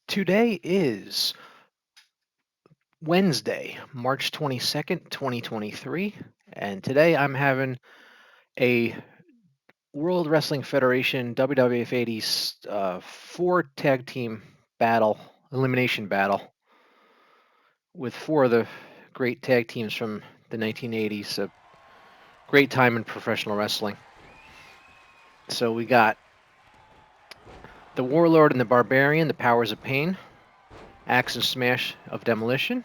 Today is Wednesday, March 22nd, 2023, and today I'm having a World Wrestling Federation WWF 80s four tag team battle, elimination battle, with four of the great tag teams from the 1980s, a great time in professional wrestling. So we got the Warlord and the Barbarian, the Powers of Pain, Axe and Smash of Demolition,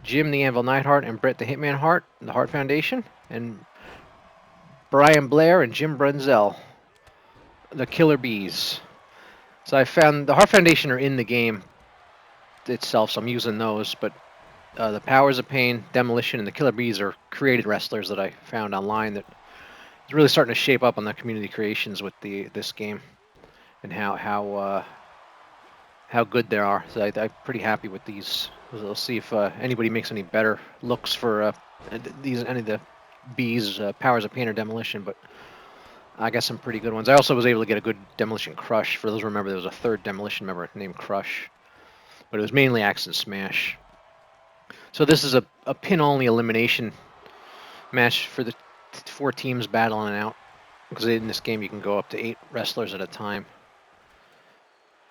Jim the Anvil Neidhart and Bret the Hitman Hart, the Hart Foundation, and Brian Blair and Jim Brunzell, the Killer Bees. So I found the Hart Foundation are in the game itself, so I'm using those. But the Powers of Pain, Demolition, and the Killer Bees are created wrestlers that I found online that is really starting to shape up on the community creations with this game and how good they are. So I'm pretty happy with these. We'll see if anybody makes any better looks for any of the Bees, Powers of Pain or Demolition, but I got some pretty good ones. I also was able to get a good Demolition Crush. For those who remember, there was a third Demolition member named Crush, but it was mainly Axe and Smash. So this is a pin-only elimination match for the four teams battling it out, because in this game you can go up to 8 wrestlers at a time.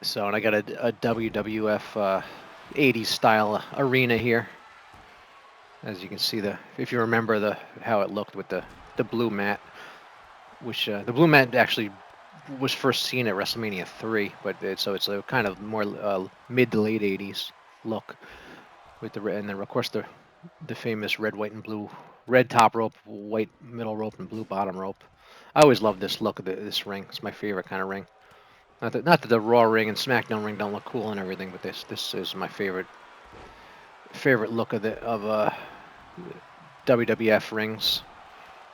So, and I got a WWF 80s style arena here. As you can see, if you remember how it looked with the blue mat, which the blue mat actually was first seen at WrestleMania 3, but so it's a kind of more mid to late 80s look with and then of course the famous red, white, and blue, red top rope, white middle rope, and blue bottom rope. I always love this look of this ring. It's my favorite kind of ring. Not that the Raw ring and SmackDown ring don't look cool and everything, but this is my favorite look of WWF rings.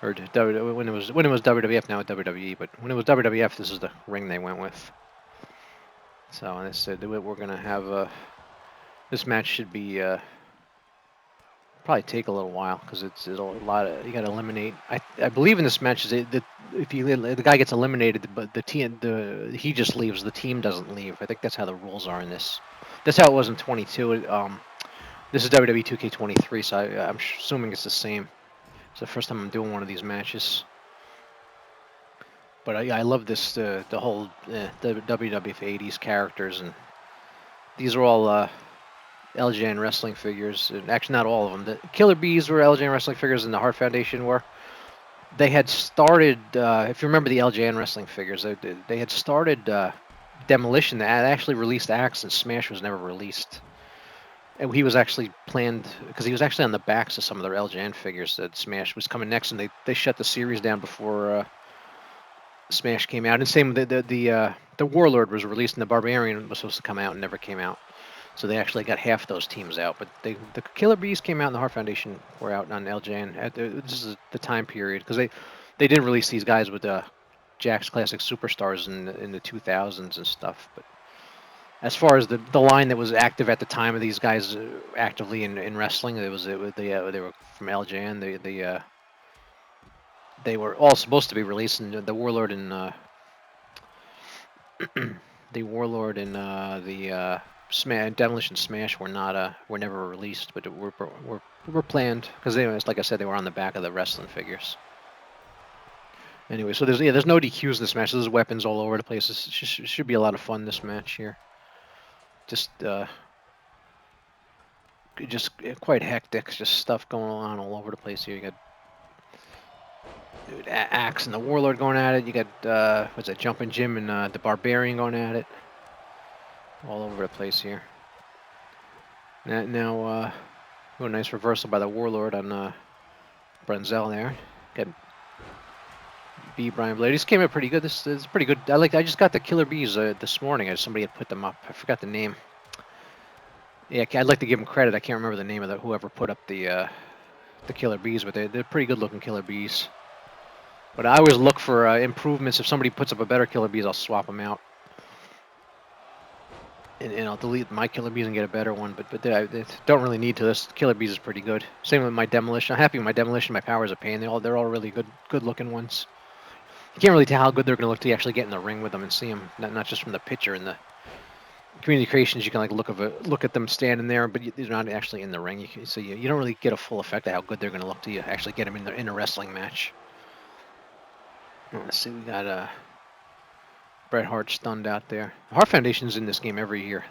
Or when it was WWF, now it's WWE, but when it was WWF, this is the ring they went with. So and they said we're gonna have this match should be probably take a little while because it's a lot of you got to eliminate. I believe in this match is that if the guy gets eliminated, but he just leaves, the team doesn't leave. I think that's how the rules are in this. That's how it was in 22. This is WWE 2K23, so I'm assuming it's the same. It's the first time I'm doing one of these matches. But I love this the whole the WWF 80s characters, and these are all LJN wrestling figures. And actually, not all of them. The Killer Bees were LJN wrestling figures, and the Hart Foundation were. They had started, if you remember the LJN wrestling figures, they had started Demolition. That actually released Axe, and Smash was never released. And he was actually planned because he was actually on the backs of some of their LJN figures. That Smash was coming next, and they shut the series down before Smash came out. And same with the Warlord was released, and the Barbarian was supposed to come out and never came out. So they actually got half those teams out. But the Killer Bees came out, and the Hart Foundation were out on LJN. This is the time period because they didn't release these guys with Jack's Classic Superstars in the 2000s and stuff. But as far as the line that was active at the time of these guys actively in wrestling, they were from LJN. They were all supposed to be released, and the Warlord and the Warlord and the Demolition Smash were never released, but were planned because like I said, they were on the back of the wrestling figures. Anyway, so there's no DQs in this match. There's weapons all over the place. This should be a lot of fun, this match here. Just quite hectic. Just stuff going on all over the place here. You got Axe and the Warlord going at it. You got what's that? Jumping Jim and the Barbarian going at it. All over the place here. Now, a nice reversal by the Warlord on Brunzell there. Got Brian Blair. These came out pretty good. This is pretty good. I just got the Killer Bees this morning. Somebody had put them up. I forgot the name. Yeah, I'd like to give them credit. I can't remember the name of whoever put up the Killer Bees, but they're pretty good looking Killer Bees. But I always look for improvements. If somebody puts up a better Killer Bees, I'll swap them out. And I'll delete my Killer Bees and get a better one. But they don't really need to. This Killer Bees is pretty good. Same with my Demolition. I'm happy with my Demolition. My Powers of Pain. They're all really good looking ones. You can't really tell how good they're going to look till you actually get in the ring with them and see them. Not just from the picture and the Community creations, you can like look at them standing there, but they're not actually in the ring. So you don't really get a full effect of how good they're going to look till you actually get them in a wrestling match. Let's see, we got Bret Hart stunned out there. Hart Foundation's in this game every year.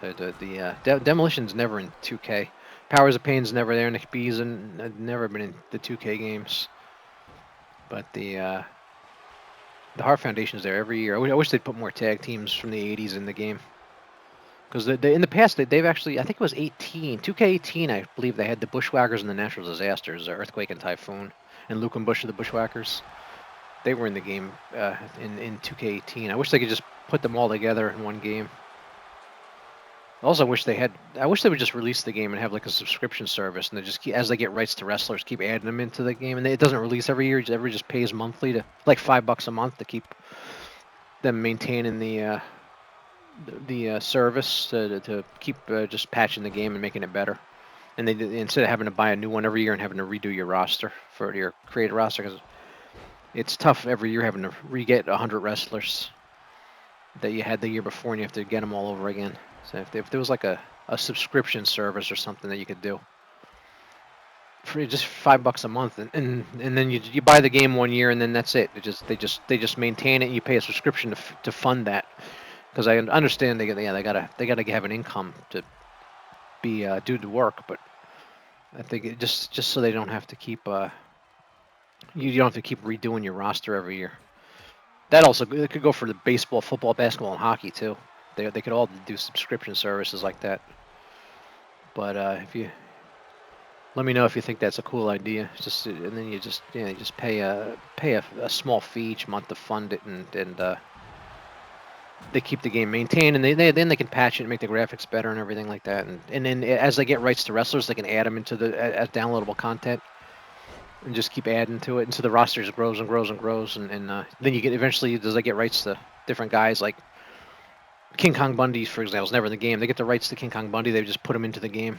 Demolition's never in 2K. Powers of Pain's never there. Nick B's never been in the 2K games. But the Hart Foundation's there every year. I wish they'd put more tag teams from the 80s in the game. Because in the past, they've actually, I think it was 2K18, I believe they had the Bushwhackers and the Natural Disasters, Earthquake and Typhoon, and Luke and Bush of the Bushwhackers. They were in the game in 2K18. I wish they could just put them all together in one game. Also, I wish they would just release the game and have like a subscription service, and they just as they get rights to wrestlers, keep adding them into the game, and it doesn't release every year. Everybody just pays monthly to like $5 a month to keep them maintaining the service to keep just patching the game and making it better. And they instead of having to buy a new one every year and having to redo your roster for your created roster, because it's tough every year having to re-get 100 wrestlers that you had the year before, and you have to get them all over again. So if there was like a subscription service or something that you could do for just $5 a month, and then you buy the game 1 year and then that's it. They just maintain it, and you pay a subscription to fund that. Because I understand they gotta have an income to be do the work, but I think just so they don't have to keep you don't have to keep redoing your roster every year. That also it could go for the baseball, football, basketball, and hockey too. They could all do subscription services like that. But if you let me know if you think that's a cool idea. And then you just pay a small fee each month to fund it, and they keep the game maintained, and then they can patch it and make the graphics better and everything like that. And then as they get rights to wrestlers, they can add them into the as downloadable content and just keep adding to it. And so the roster just grows and grows and grows. And then you get eventually, as they get rights to different guys, like King Kong Bundy, for example, is never in the game. They get the rights to King Kong Bundy, they just put him into the game.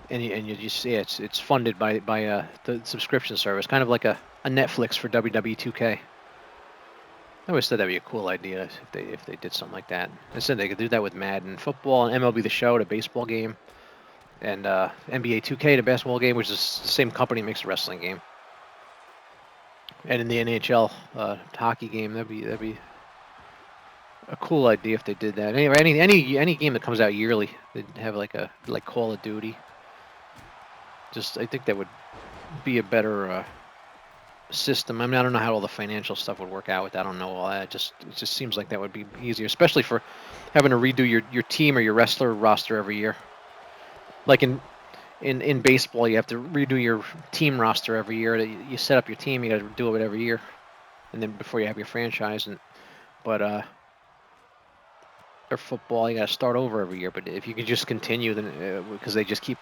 And you just see it's funded by the subscription service, kind of like a Netflix for WWE 2K. I always thought that'd be a cool idea if they did something like that. I said they could do that with Madden football and MLB The Show, the baseball game, and NBA 2K, the basketball game, which is the same company makes the wrestling game. And in the NHL hockey game, that'd be a cool idea if they did that. Anyway, any game that comes out yearly, they'd have like Call of Duty. I think that would be a better system. I mean, I don't know how all the financial stuff would work out with that. I don't know all that. It just seems like that would be easier, especially for having to redo your team or your wrestler roster every year. Like in baseball, you have to redo your team roster every year. You set up your team, you got to do it every year, and then before you have your franchise. But or football, you got to start over every year. But if you could just continue, then because they just keep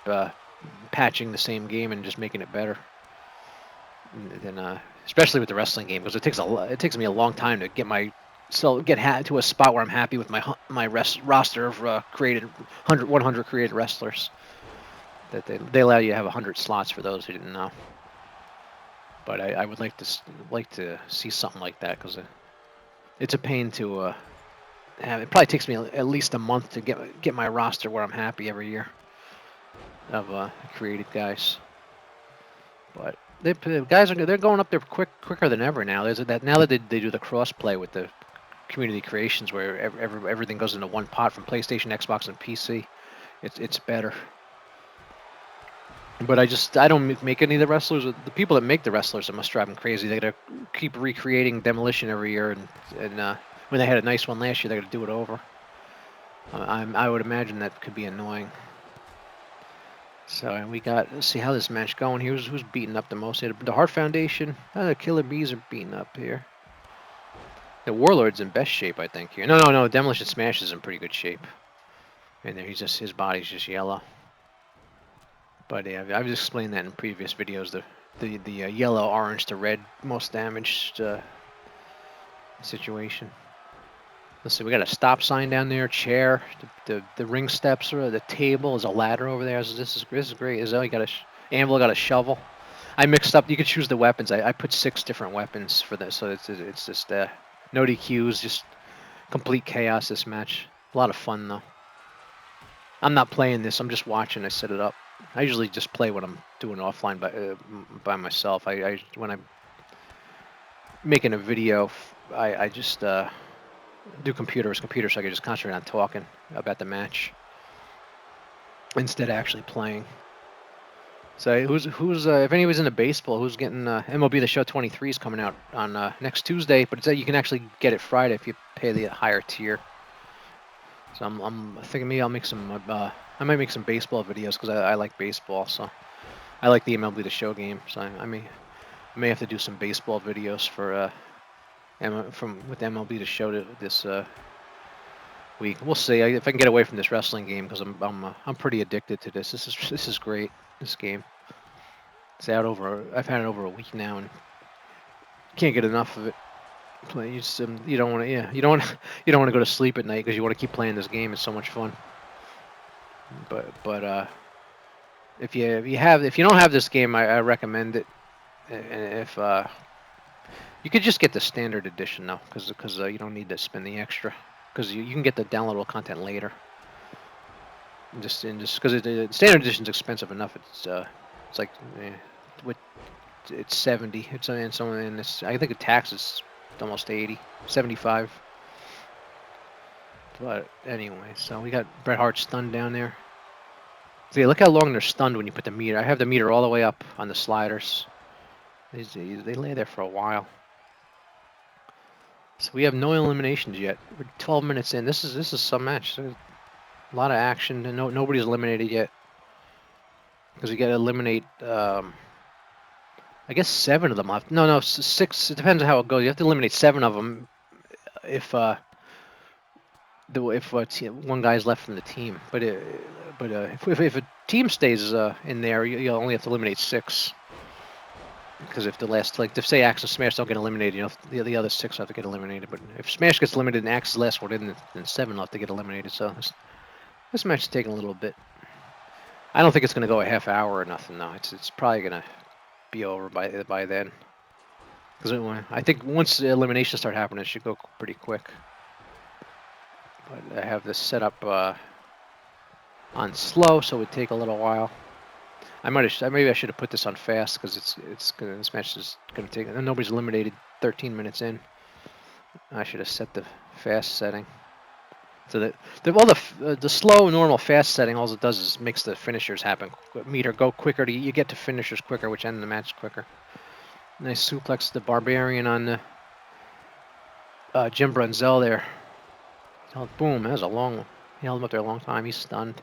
patching the same game and just making it better. Then especially with the wrestling game, because it takes me a long time to get to a spot where I'm happy with my roster of created 100 created wrestlers. That they allow you to have 100 slots for those who didn't know. But I would like to see something like that, because it's a pain to have. It probably takes me at least a month to get my roster where I'm happy every year of created guys. But the guys they're going up there quicker than ever now. Now that they do the cross play with the community creations, where everything goes into one pot from PlayStation, Xbox, and PC. It's better. But I don't make any of the wrestlers. The people that make the wrestlers, it must drive them crazy. They gotta keep recreating Demolition every year, and when they had a nice one last year, they gotta do it over. I would imagine that could be annoying. So let's see how this match going here. Who's beating up the most? The Hart Foundation. The Killer Bees are beating up here. The Warlord's in best shape, I think, here. No. Demolition Smash is in pretty good shape. And there, his body's just yellow. But yeah, I've explained that in previous videos. The yellow, orange to red most damaged situation. Let's see, we got a stop sign down there, chair, the ring steps, or the table. There's a ladder over there. This is great. You got Anvil got a shovel. I mixed up. You could choose the weapons. I put 6 different weapons for this, so it's just no DQs, just complete chaos. This match, a lot of fun though. I'm not playing this. I'm just watching. I set it up. I usually just play when I'm doing offline by myself. I when I'm making a video, I just do computer, so I can just concentrate on talking about the match instead of actually playing. So who's if anybody's into baseball, who's getting MLB The Show 23 is coming out on next Tuesday, but you can actually get it Friday if you pay the higher tier. So I'm thinking maybe I'll make some I might make some baseball videos because I like baseball, so I like the MLB The Show game. So I may have to do some baseball videos for with MLB The Show this week. We'll see if I can get away from this wrestling game because I'm pretty addicted to this. This is great. This game. It's out I've had it over a week now and can't get enough of it. You don't want to you don't want to go to sleep at night because you want to keep playing this game. It's so much fun. But if you don't have this game, I recommend it. And if you could just get the standard edition though, because you don't need to spend the extra, because you can get the downloadable content later. Just because the standard edition is expensive enough. It's like it's 70. It's and it's I think the tax is almost 80, 75. But anyway, so we got Bret Hart stunned down there. See, look how long they're stunned when you put the meter. I have the meter all the way up on the sliders. They lay there for a while. So we have no eliminations yet. We're 12 minutes in. This is some match. There's a lot of action, and nobody's eliminated yet. Because we got to eliminate, I guess 7 of them left. No, 6. It depends on how it goes. You have to eliminate 7 of them if one guy's left from the team. But if a team stays in there, you only have to eliminate 6. Because if the last, like, if say Axe and Smash don't get eliminated, the other 6 have to get eliminated. But if Smash gets eliminated and Axe is the last one in, then 7 will have to get eliminated. So this match is taking a little bit. I don't think it's going to go a half hour or nothing, though. It's probably going to be over by then. Because I think once the eliminations start happening, it should go pretty quick. But I have this set up on slow, so it would take a little while. Maybe I should have put this on fast because this match is gonna take. Nobody's eliminated 13 minutes in. I should have set the fast setting. So that the slow, normal, fast setting, all it does is makes the finishers happen. Meter go quicker. You get to finishers quicker, which end the match quicker. Nice suplex the Barbarian on the Jim Brunzell there. Oh, boom! That was a long one. He held him up there a long time. He's stunned.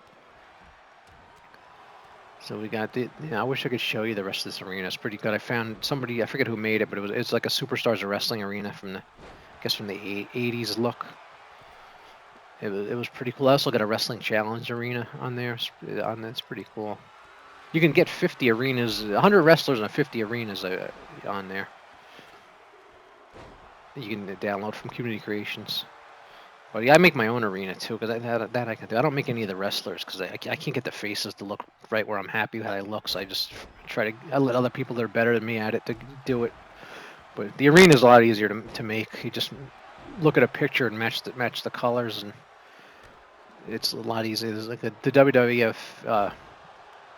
So we got I wish I could show you the rest of this arena. It's pretty good. I found somebody, I forget who made it, but it's like a Superstars of Wrestling arena from the 80s look. It was pretty cool. I also got a Wrestling Challenge arena on there. It's pretty cool. You can get 50 arenas, 100 wrestlers and 50 arenas on there. You can download from Community Creations. But yeah, I make my own arena too, because that I can do. I don't make any of the wrestlers because I can't get the faces to look right where I'm happy with how they look. So I just I let other people that are better than me at it to do it. But the arena is a lot easier to make. You just look at a picture and match the colors, and it's a lot easier. There's like the WWF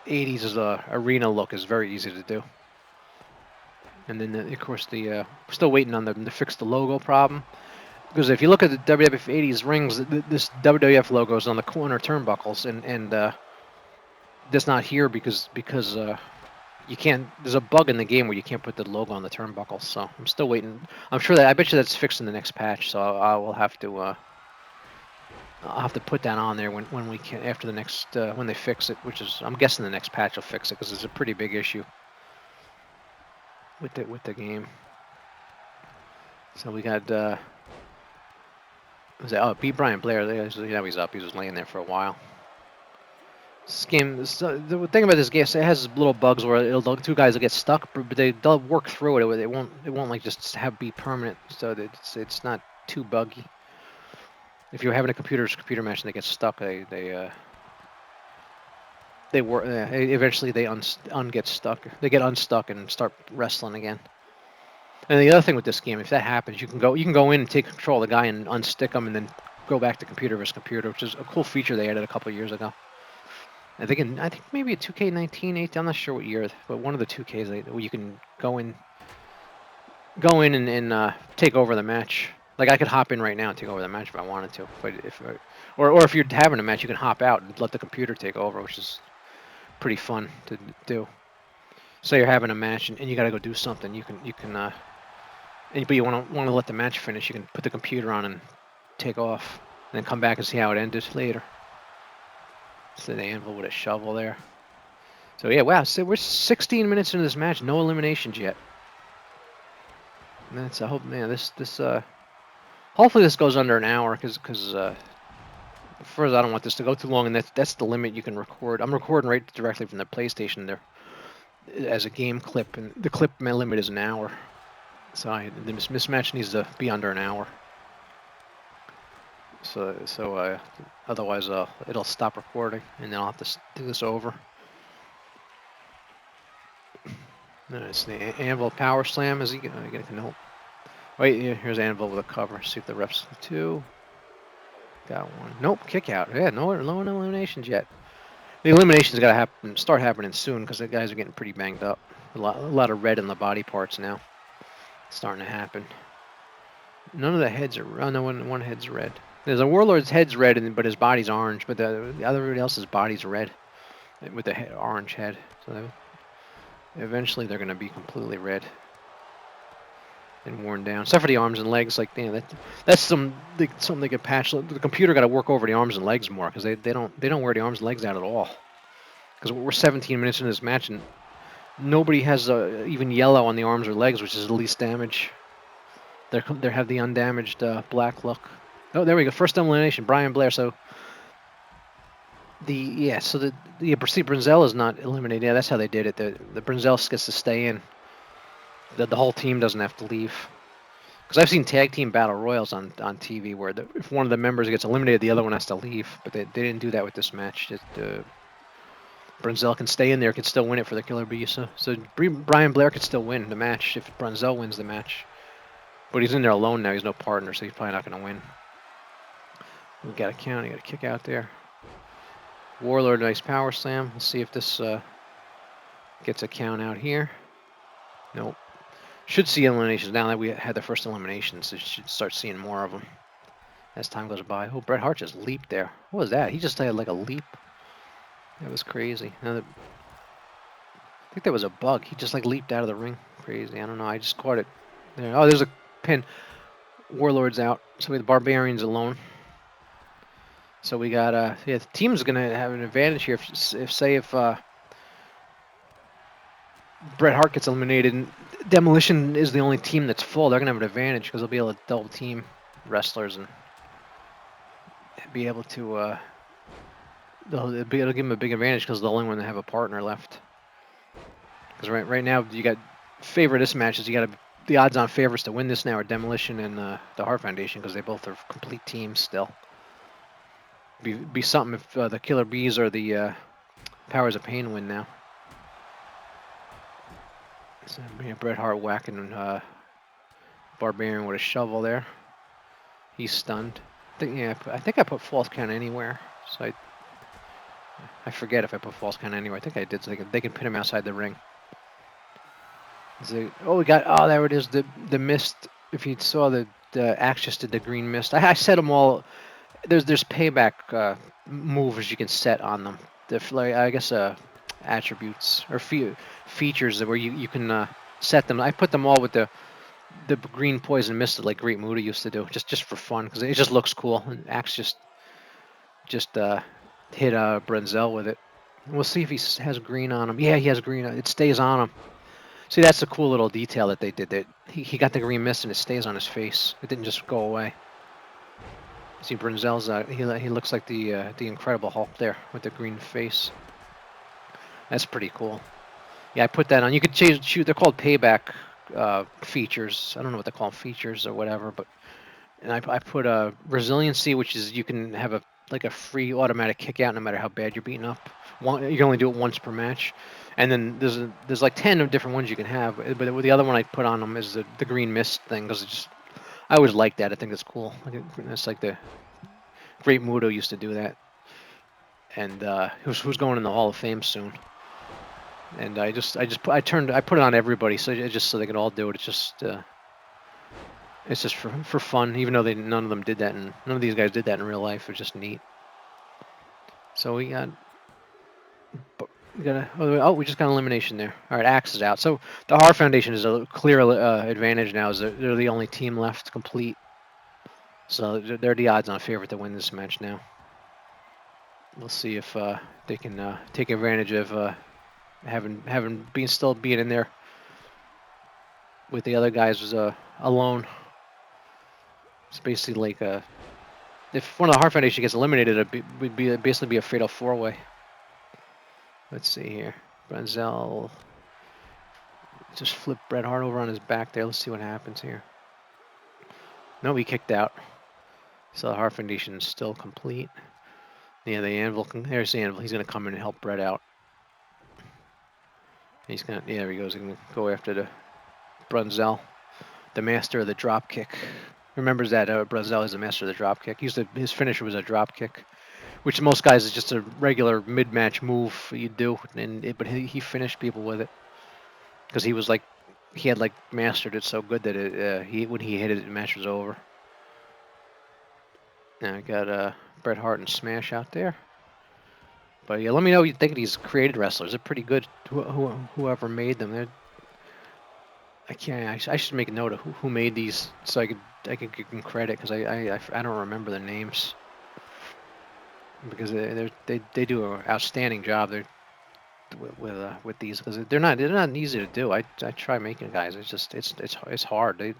80s arena look is very easy to do. And then of course we're still waiting on them to fix the logo problem. Because if you look at the WWF 80s rings, this WWF logo is on the corner turnbuckles, and that's not here because you can't. There's a bug in the game where you can't put the logo on the turnbuckles. So I'm still waiting. I bet you that's fixed in the next patch. So I will have to. I'll have to put that on there when we can after the next when they fix it, which is I'm guessing the next patch will fix it because it's a pretty big issue with the game. So we got. B. Brian Blair. He's up. He was laying there for a while. This game. The thing about this game, it has little bugs where two guys will get stuck, but they'll work through it. It won't like just be permanent. So it's not too buggy. If you're having a computer match and they get stuck, they work. Eventually they get stuck. They get unstuck and start wrestling again. And the other thing with this game, if that happens, you can go in and take control of the guy and unstick him, and then go back to computer versus computer, which is a cool feature they added a couple years ago. I think maybe a 2K19, 8. I'm not sure what year, but one of the 2Ks where you can go in and take over the match. Like I could hop in right now and take over the match if I wanted to. But or if you're having a match, you can hop out and let the computer take over, which is pretty fun to do. Say you're having a match and you got to go do something. But you want to let the match finish. You can put the computer on and take off, and then come back and see how it ended later. So the anvil with a shovel there. So yeah, wow. So we're 16 minutes into this match, no eliminations yet. And that's I hope, man. Hopefully this goes under an hour, because first I don't want this to go too long, and that's the limit you can record. I'm recording right directly from the PlayStation there as a game clip, and the clip limit is an hour. So this match needs to be under an hour. So otherwise it'll stop recording, and then I'll have to do this over. It's the Anvil power slam. Is he gonna get a note? Wait, here's Anvil with a cover. See if the refs two. Got one. Nope, kick out. Yeah, no eliminations yet. The eliminations got to start happening soon, because the guys are getting pretty banged up. A lot of red in the body parts now. It's starting to happen. None of the heads are. Oh no, one head's red. There's a Warlord's head's red, but his body's orange. But everybody else's body's red, with the orange head. So eventually they're going to be completely red and worn down, except for the arms and legs. Like, that's something they could patch. The computer got to work over the arms and legs more, because they don't wear the arms and legs out at all. Because we're 17 minutes into this match and nobody has even yellow on the arms or legs, which is the least damage. They have the undamaged black look. Oh, there we go. First elimination, Brian Blair. So the Brunzell is not eliminated. Yeah, that's how they did it. The Brunzell gets to stay in. The whole team doesn't have to leave. Because I've seen tag team battle royals on TV where if one of the members gets eliminated, the other one has to leave. But they didn't do that with this match. Brunzell can stay in there, can still win it for the Killer Bee. So Brian Blair could still win the match if Brunzell wins the match. But he's in there alone now. He's no partner, so he's probably not going to win. We got a count. He got a kick out there. Warlord, nice power slam. Let's see if this gets a count out here. Nope. Should see eliminations. Now that we had the first eliminations, so you should start seeing more of them as time goes by. Oh, Bret Hart just leaped there. What was that? He just had like a leap. That was crazy. I think that was a bug. He just like leaped out of the ring. Crazy. I don't know. I just caught it there. Oh, there's a pin. Warlord's out. So we have the Barbarians alone. So we got the team's gonna have an advantage here if Bret Hart gets eliminated and Demolition is the only team that's full, they're gonna have an advantage, because they'll be able to double team wrestlers and be able to they'll be able to give them a big advantage, because they're the only one that have a partner left. Because right now you got favorite this match is the odds-on favorites to win this now are Demolition and the Hart Foundation, because they both are complete teams still. Be something if the Killer Bees or the Powers of Pain win now. So Bret Hart whacking Barbarian with a shovel there. He's stunned. I think I put false count anywhere. So I forget if I put false count anywhere. I think I did, so they can pin him outside the ring. So, there it is. The mist. If you saw the Axe just did the green mist. I set them all. There's payback moves you can set on them. I guess attributes or features where you can set them. I put them all with the green poison mist like Great Muta used to do, just for fun, because it just looks cool. And Axe just hit Brunzell with it. We'll see if he has green on him. Yeah, he has green. It stays on him. See, that's a cool little detail that they did. That he got the green mist and it stays on his face. It didn't just go away. See, Brunzell's he looks like the Incredible Hulk there with the green face. That's pretty cool. Yeah, I put that on. You could shoot. They're called payback features. I don't know what they call features or whatever, but and I put resiliency, which is you can have a free automatic kick out no matter how bad you're beaten up. You can only do it once per match, and then there's like 10 different ones you can have. But the other one I put on them is the green mist thing, because I always like that. I think it's cool. It's like the Great Muto used to do that, and who's going in the Hall of Fame soon. And I put it on everybody, so just so they could all do it. It's just for fun, even though none of them did that, and none of these guys did that in real life. It's just neat. So we got we just got an elimination there. All right, Axe is out. So the Hart Foundation is a clear advantage now. Is they're the only team left complete. So they're the odds-on favorite to win this match now. We'll see if they can take advantage of still being in there with the other guys alone. It's basically like if one of the Hart Foundation gets eliminated, it would basically be a fatal four-way. Let's see here. Brenzel just flipped Bret Hart over on his back there. Let's see what happens here. No, he kicked out. So the Hart Foundation is still complete. Yeah, the Anvil. There's the Anvil. He's going to come in and help Bret out. He's going to, there he goes. He's going to go after the Brunzel, the master of the drop kick. Remembers that Brunzel is the master of the drop kick. His finisher was a drop kick, which most guys is just a regular mid-match move you do, but he finished people with it because he had mastered it so good that when he hit it, the match was over. Now I got Bret Hart and Smash out there. But yeah, let me know what you think of these created wrestlers. They're pretty good. Whoever made them, I should make a note of who made these so I could give them credit because I don't remember the names because they do an outstanding job with these because they're not easy to do. I try making guys. It's hard.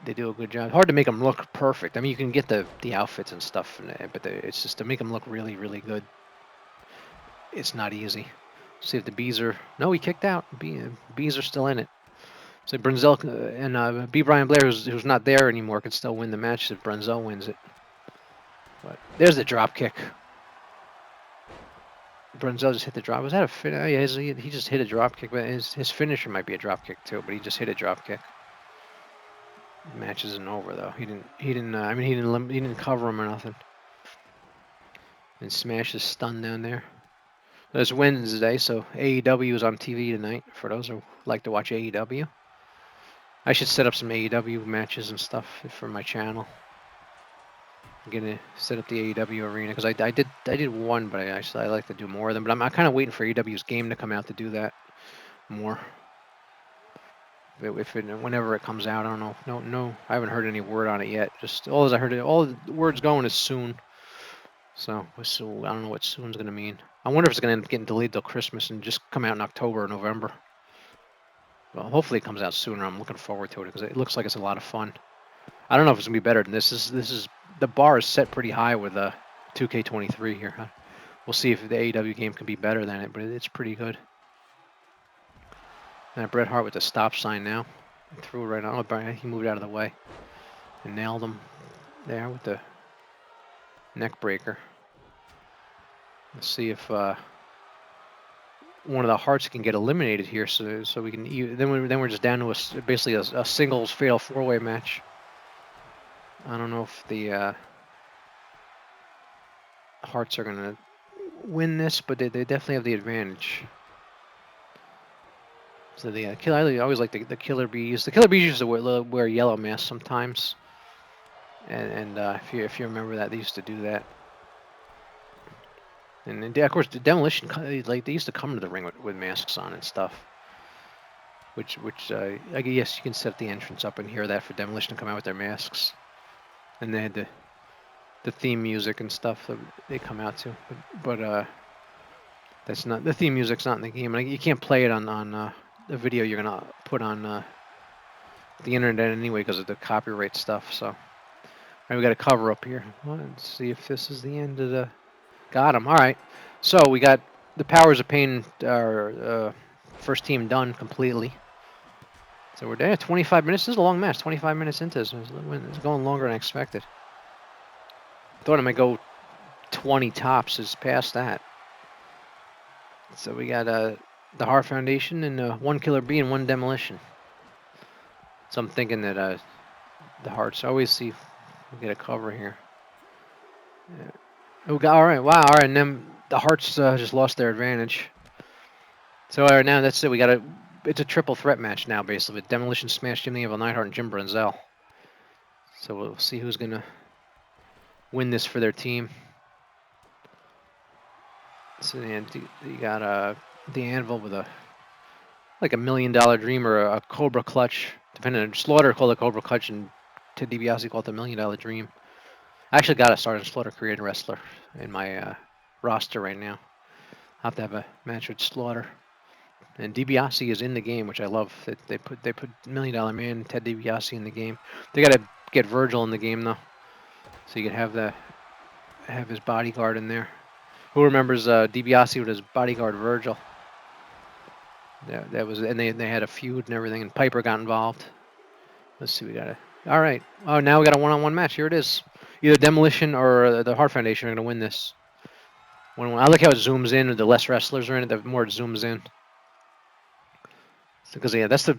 They do a good job. Hard to make them look perfect. I mean, you can get the outfits and stuff, but it's just to make them look really, really good. It's not easy. See if the bees are... No, he kicked out. Bees are still in it. So Brunzel and B. Brian Blair, who's not there anymore, can still win the match if Brunzel wins it. But there's the drop kick. Brunzel just hit the drop. Was that a fin? Oh, yeah, he just hit a drop kick, but his finisher might be a drop kick too. But he just hit a drop kick. Match isn't over though. He didn't cover him or nothing. And Smash is stunned down there. It's Wednesday, so AEW is on TV tonight. For those who like to watch AEW, I should set up some AEW matches and stuff for my channel. I'm gonna set up the AEW arena because I did one, but I like to do more of them. But I'm kind of waiting for AEW's game to come out to do that more. Whenever it comes out, I don't know. No, I haven't heard any word on it yet. Just all the words going is soon. So I don't know what soon's gonna mean. I wonder if it's gonna end up getting delayed till Christmas and just come out in October or November. Well, hopefully it comes out sooner. I'm looking forward to it because it looks like it's a lot of fun. I don't know if it's gonna be better than this. This is the bar is set pretty high with 2K23 here. We'll see if the AEW game can be better than it, but it's pretty good. And Bret Hart with the stop sign now. He threw it right on. Oh, he moved out of the way and nailed him there with the neck breaker. Let's see if one of the Harts can get eliminated here, so we can. Then we're just down to basically a singles fatal four-way match. I don't know if the Harts are gonna win this, but they definitely have the advantage. So the I always like the Killer Bees. The Killer Bees used to wear yellow masks sometimes, and if you remember that, they used to do that. And of course, the Demolition, they used to come to the ring with masks on and stuff. Which I guess you can set the entrance up and hear that for Demolition to come out with their masks. And they had the theme music and stuff that they come out to, but that's not the theme music's not in the game. You can't play it on the video you're gonna put on the internet anyway because of the copyright stuff. So, all right, we got a cover up here. Let's see if this is the end of the. Got him. All right. So we got the Powers of Pain, our first team done completely. So we're there. 25 minutes. This is a long match. 25 minutes into this. It's going longer than I expected. Thought it might go 20 tops. It's past that. So we got the Hart Foundation and one Killer Bee and one Demolition. So I'm thinking that the Harts always see if we get a cover here. Oh, all right. Wow. All right. And then the Hearts just lost their advantage. So all right, now that's it. It's a triple threat match now, basically. Demolition, Smash, Jimmy Evil, Neidhart, and Jim Brunzell. So we'll see who's gonna win this for their team. So you got the Anvil with like $1 million dream or a Cobra Clutch, depending on Slaughter called it Cobra Clutch and Ted DiBiase called it the $1 million dream. I actually got a Sergeant Slaughter created wrestler in my roster right now. I'll have to have a match with Slaughter. And DiBiase is in the game, which I love. They put $1 million man Ted DiBiase in the game. They got to get Virgil in the game though, so you could have his bodyguard in there. Who remembers DiBiase with his bodyguard Virgil? Yeah, that was, and they had a feud and everything, and Piper got involved. Let's see, we got it. All right. Oh, now we got a one-on-one match. Here it is. Either Demolition or the Hart Foundation are going to win this. I like how it zooms in. The less wrestlers are in it, the more it zooms in. Because yeah, that's the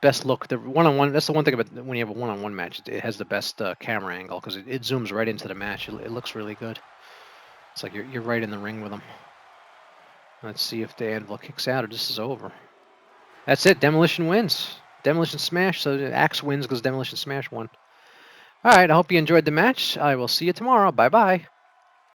best look. The one-on-one. That's the one thing about when you have a one-on-one match. It has the best camera angle because it zooms right into the match. It looks really good. It's like you're right in the ring with them. Let's see if the Anvil kicks out or this is over. That's it. Demolition wins. Demolition Smash. So Axe wins because Demolition Smash won. All right. I hope you enjoyed the match. I will see you tomorrow. Bye bye.